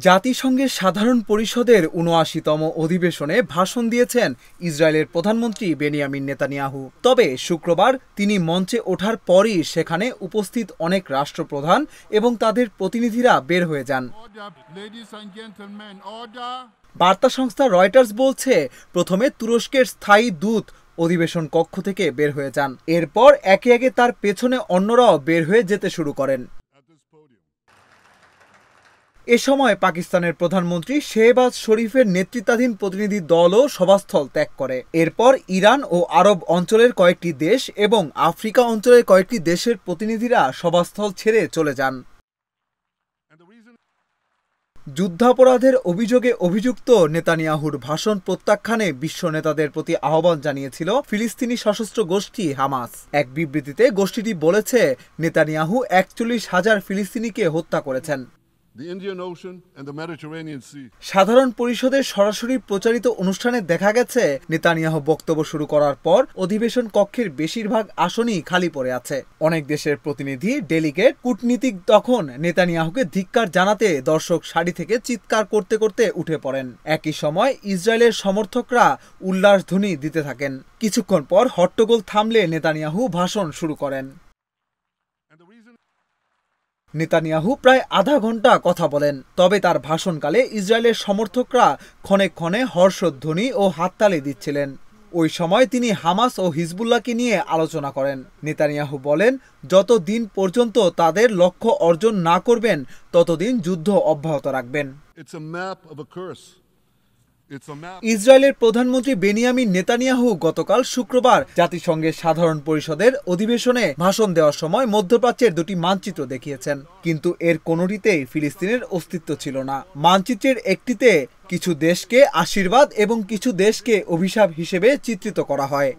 জাতিসংঘের সাধারণ পরিষদের ৭৯তম অধিবেশনে ভাষণ দিয়েছেন ইসরায়েলের প্রধানমন্ত্রী বেনিয়ামিন নেতানিয়াহু। তবে শুক্রবার তিনি মঞ্চে ওঠার পরই সেখানে উপস্থিত অনেক রাষ্ট্রপ্রধান এবং তাদের প্রতিনিধিরা বের হয়ে যান। বার্তা সংস্থা রয়টার্স বলছে, প্রথমে তুরস্কের স্থায়ী দূত অধিবেশন কক্ষ থেকে বের হয়ে যান। এরপর একে একে তার পেছনে অন্যরাও বের হয়ে যেতে শুরু করেন। এ সময় পাকিস্তানের প্রধানমন্ত্রী শেহবাজ শরীফের নেতৃত্বাধীন প্রতিনিধি দলও সভাস্থল ত্যাগ করে। এরপর ইরান ও আরব অঞ্চলের কয়েকটি দেশ এবং আফ্রিকা অঞ্চলের কয়েকটি দেশের প্রতিনিধিরা সভাস্থল ছেড়ে চলে যান। যুদ্ধাপরাধের অভিযোগে অভিযুক্ত নেতানিয়াহুর ভাষণ প্রত্যাখ্যানে বিশ্ব নেতাদের প্রতি আহ্বান জানিয়েছিল ফিলিস্তিনি সশস্ত্র গোষ্ঠী হামাস। এক বিবৃতিতে গোষ্ঠীটি বলেছে, নেতানিয়াহু ৪১,০০০ ফিলিস্তিনিকে হত্যা করেছেন। সাধারণ পরিষদের সরাসরি প্রচারিত অনুষ্ঠানে দেখা গেছে, নেতানিয়াহু বক্তব্য শুরু করার পর অধিবেশন কক্ষের বেশিরভাগ আসনই খালি পড়ে আছে। অনেক দেশের প্রতিনিধি, ডেলিগেট, কূটনীতিক তখন নেতানিয়াহুকে ধিক্কার জানাতে দর্শক সারি থেকে চিৎকার করতে করতে উঠে পড়েন। একই সময় ইসরায়েলের সমর্থকরা উল্লাসধ্বনি দিতে থাকেন। কিছুক্ষণ পর হট্টগোল থামলে নেতানিয়াহু ভাষণ শুরু করেন। নেতানিয়াহু প্রায় আধা ঘন্টা কথা বলেন। তবে তার ভাষণকালে ইসরায়েলের সমর্থকরা ক্ষণে ক্ষণে হর্ষধ্বনি ও হাততালি দিচ্ছিলেন। ওই সময় তিনি হামাস ও হিজবুল্লাহকে নিয়ে আলোচনা করেন। নেতানিয়াহু বলেন, যত দিন পর্যন্ত তাদের লক্ষ্য অর্জন না করবেন ততদিন যুদ্ধ অব্যাহত রাখবেন। ইসরায়েলের প্রধানমন্ত্রী বেনিয়ামিন নেতানিয়াহু গতকাল শুক্রবার জাতিসংঘের সাধারণ পরিষদের অধিবেশনে ভাষণ দেওয়ার সময় মধ্যপ্রাচ্যের দুটি মানচিত্র দেখিয়েছেন, কিন্তু এর কোনোটিতেই ফিলিস্তিনের অস্তিত্ব ছিল না। মানচিত্রের একটিতে কিছু দেশকে আশীর্বাদ এবং কিছু দেশকে অভিশাপ হিসেবে চিত্রিত করা হয়।